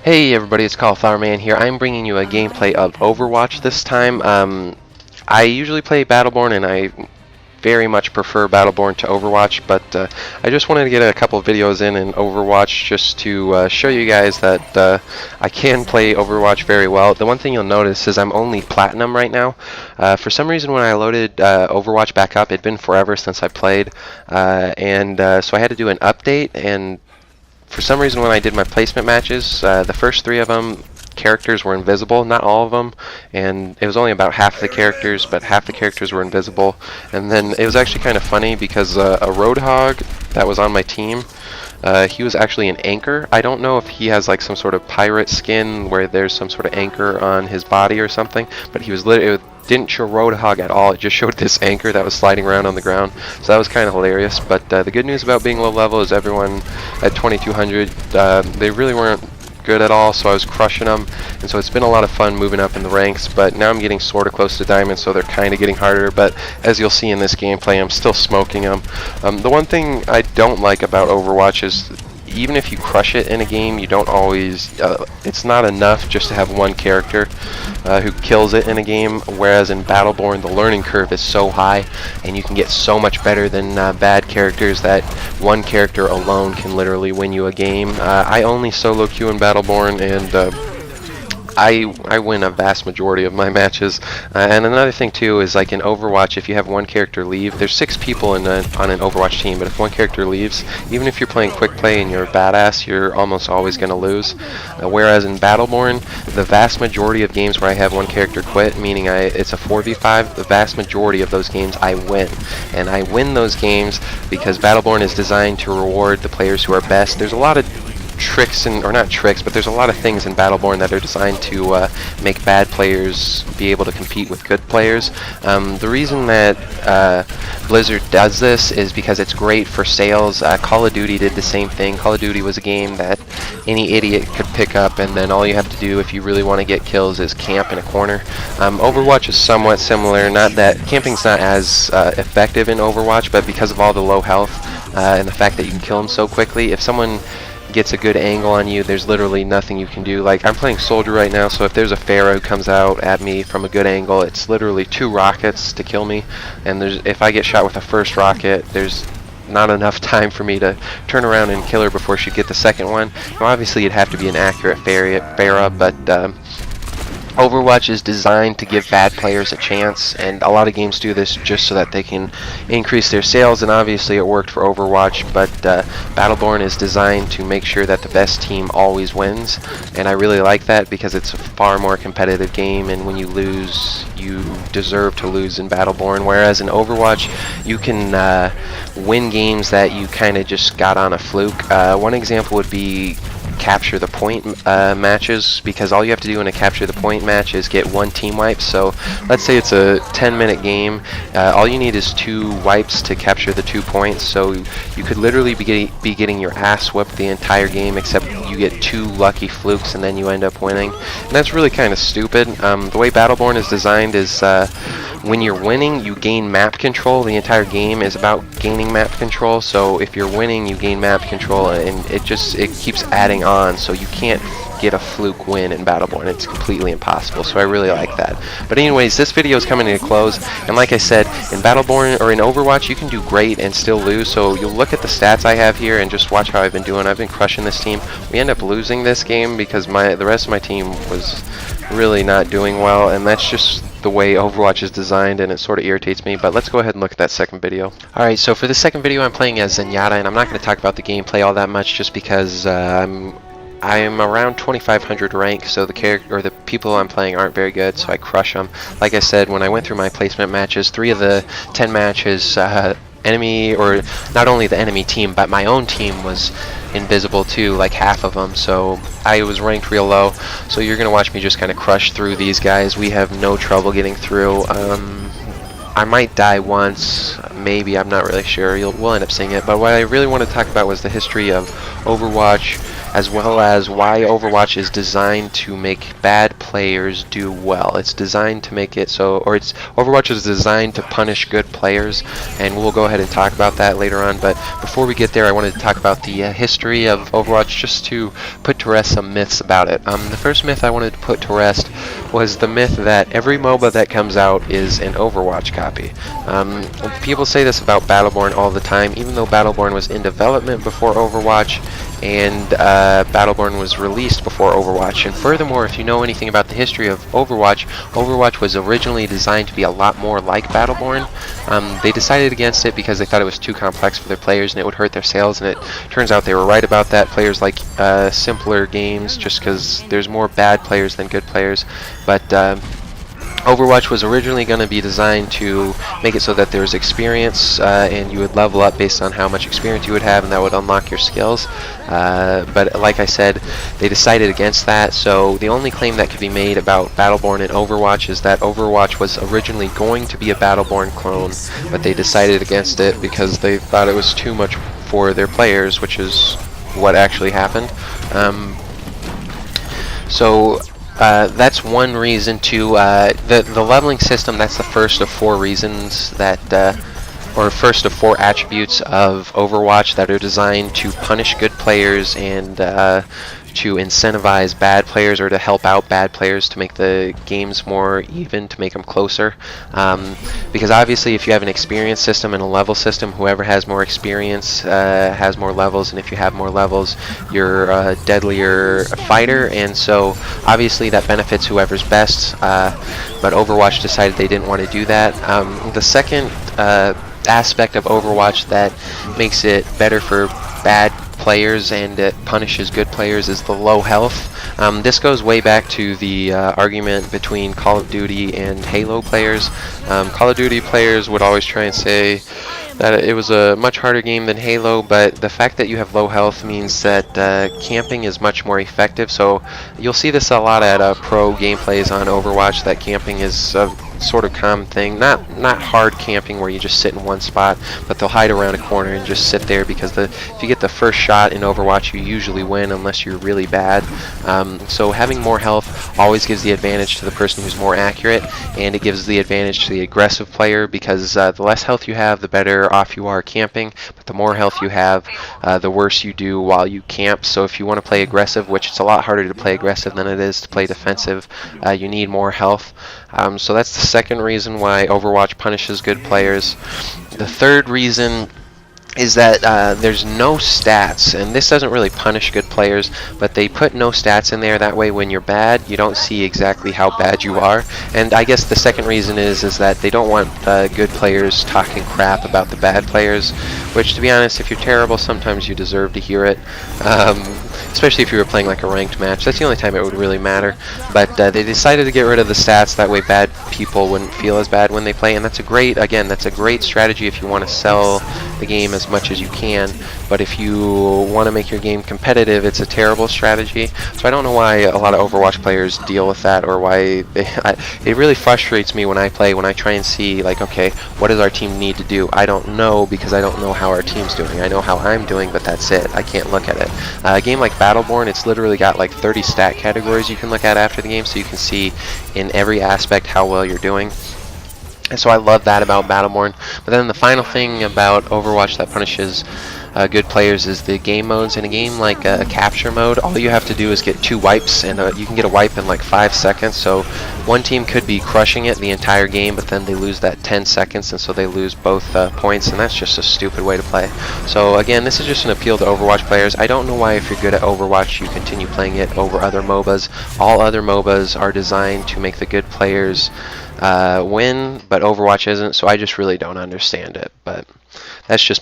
Hey everybody, it's Cauliflower Man here. I'm bringing you a gameplay of Overwatch this time. I usually play Battleborn and I very much prefer Battleborn to Overwatch, but I just wanted to get a couple of videos in Overwatch just to show you guys that I can play Overwatch very well. The one thing you'll notice is I'm only Platinum right now. For some reason when I loaded Overwatch back up, it'd been forever since I played, so I had to do an update, and for some reason when I did my placement matches, the first three of them, characters were invisible, not all of them, and it was only about half the characters, but half the characters were invisible. And then it was actually kind of funny because a Roadhog that was on my team, he was actually an anchor. I don't know if he has like some sort of pirate skin where there's some sort of anchor on his body or something, but he was literally, it didn't show Roadhog at all. It just showed this anchor that was sliding around on the ground. So that was kind of hilarious. But the good news about being low level is everyone at 2200, they really weren't good at all, so I was crushing them, and so it's been a lot of fun moving up in the ranks. But now I'm getting sort of close to diamond, so they're kind of getting harder, but as you'll see in this gameplay, I'm still smoking them. The one thing I don't like about Overwatch is even if you crush it in a game, you don't always, it's not enough just to have one character who kills it in a game, whereas in Battleborn the learning curve is so high and you can get so much better than bad characters that one character alone can literally win you a game. I only solo queue in Battleborn, and I win a vast majority of my matches. And another thing too is, like in Overwatch, if you have one character leave, there's 6 people on an Overwatch team, but if one character leaves, even if you're playing quick play and you're a badass, you're almost always going to lose. Whereas in Battleborn, the vast majority of games where I have one character quit, meaning it's a 4v5, the vast majority of those games I win. And I win those games because Battleborn is designed to reward the players who are best. There's a lot of tricks, or not tricks, but there's a lot of things in Battleborn that are designed to make bad players be able to compete with good players. The reason that Blizzard does this is because it's great for sales. Call of Duty did the same thing. Call of Duty was a game that any idiot could pick up, and then all you have to do if you really want to get kills is camp in a corner. Overwatch is somewhat similar, not that camping's not as effective in Overwatch, but because of all the low health and the fact that you can kill them so quickly, if someone gets a good angle on you, there's literally nothing you can do. Like, I'm playing Soldier right now, so if there's a Pharaoh who comes out at me from a good angle, it's literally 2 rockets to kill me, and if I get shot with a first rocket, there's not enough time for me to turn around and kill her before she get the second one. Now, obviously it'd have to be an accurate Pharaoh, but Overwatch is designed to give bad players a chance, and a lot of games do this just so that they can increase their sales, and obviously it worked for Overwatch, but Battleborn is designed to make sure that the best team always wins, and I really like that because it's a far more competitive game, and when you lose, you deserve to lose in Battleborn, whereas in Overwatch, you can win games that you kind of just got on a fluke. One example would be capture the point matches, because all you have to do in a capture the point match is get 1 team wipe. So let's say it's a 10-minute game, all you need is 2 wipes to capture the 2 points, so you could literally be getting your ass whipped the entire game, except you get 2 lucky flukes and then you end up winning, and that's really kind of stupid. The way Battleborn is designed is when you're winning, you gain map control. The entire game is about gaining map control, so if you're winning, you gain map control, and it keeps adding on, so you can't get a fluke win in Battleborn. It's completely impossible, so I really like that. But anyways, this video is coming to a close, and like I said, in Battleborn or in Overwatch, you can do great and still lose, so you'll look at the stats I have here and just watch how I've been doing. I've been crushing this team. We end up losing this game because the rest of my team was really not doing well, and that's just the way Overwatch is designed, and it sort of irritates me. But let's go ahead and look at that second video. Alright, so for the second video I'm playing as Zenyatta, and I'm not going to talk about the gameplay all that much just because I'm around 2500 rank, so the people I'm playing aren't very good, so I crush them. Like I said, when I went through my placement matches, 3 of the 10 matches, enemy, or not only the enemy team, but my own team was invisible too, like half of them, so I was ranked real low. So you're gonna watch me just kind of crush through these guys. We have no trouble getting through. I might die once, maybe, I'm not really sure. We'll end up seeing it. But what I really want to talk about was the history of Overwatch as well as why Overwatch is designed to make bad players do well. It's designed to make it so, or it's Overwatch is designed to punish good players, and we'll go ahead and talk about that later on. But before we get there, I wanted to talk about the history of Overwatch, just to put to rest some myths about it. The first myth I wanted to put to rest was the myth that every MOBA that comes out is an Overwatch copy. People say this about Battleborn all the time, even though Battleborn was in development before Overwatch, and Battleborn was released before Overwatch. And furthermore, if you know anything about the history of Overwatch, Overwatch was originally designed to be a lot more like Battleborn. They decided against it because they thought it was too complex for their players and it would hurt their sales, and it turns out they were right about that. Players like simpler games just because there's more bad players than good players. But Overwatch was originally going to be designed to make it so that there's experience, and you would level up based on how much experience you would have, and that would unlock your skills. But like I said, they decided against that, so the only claim that could be made about Battleborn and Overwatch is that Overwatch was originally going to be a Battleborn clone, but they decided against it because they thought it was too much for their players, which is what actually happened. That's one reason to the leveling system. That's the first of four reasons that, or first of four attributes of Overwatch that are designed to punish good players and to incentivize bad players, or to help out bad players to make the games more even, to make them closer. Because obviously if you have an experience system and a level system, whoever has more experience has more levels, and if you have more levels, you're a deadlier fighter, and so obviously that benefits whoever's best. But Overwatch decided they didn't want to do that. The second aspect of Overwatch that makes it better for bad players and it punishes good players is the low health. This goes way back to the argument between Call of Duty and Halo players. Call of Duty players would always try and say that it was a much harder game than Halo, but the fact that you have low health means that camping is much more effective. So you'll see this a lot at pro gameplays on Overwatch, that camping is a sort of common thing. Not hard camping where you just sit in one spot, but they'll hide around a corner and just sit there, because if you get the first shot in Overwatch, you usually win unless you're really bad. So having more health always gives the advantage to the person who's more accurate, and it gives the advantage to the aggressive player, because the less health you have, the better off you are camping, but the more health you have, the worse you do while you camp. So if you want to play aggressive, which it's a lot harder to play aggressive than it is to play defensive, you need more health. So that's the second reason why Overwatch punishes good players. The third reason is that there's no stats, and this doesn't really punish good players, but they put no stats in there. That way when you're bad, you don't see exactly how bad you are. And I guess the second reason is that they don't want good players talking crap about the bad players, which, to be honest, if you're terrible, sometimes you deserve to hear it. Especially if you were playing like a ranked match. That's the only time it would really matter. But they decided to get rid of the stats, that way bad people wouldn't feel as bad when they play, and that's a great strategy if you want to sell the game as much as you can. But if you want to make your game competitive, it's a terrible strategy. So I don't know why a lot of Overwatch players deal with that, or why it really frustrates me when I play, when I try and see, like, okay, what does our team need to do? I don't know, because I don't know how our team's doing. I know how I'm doing, but that's it. I can't look at it. A game like Battleborn, it's literally got like 30 stat categories you can look at after the game, so you can see in every aspect how well you're doing. And so I love that about Battleborn. But then the final thing about Overwatch that punishes good players is the game modes. In a game like a capture mode, all you have to do is get 2 wipes, and you can get a wipe in like 5 seconds. So one team could be crushing it the entire game, but then they lose that 10 seconds, and so they lose both points, and that's just a stupid way to play. So again, this is just an appeal to Overwatch players. I don't know why, if you're good at Overwatch, you continue playing it over other MOBAs. All other MOBAs are designed to make the good players win, but Overwatch isn't, so I just really don't understand it. But that's just my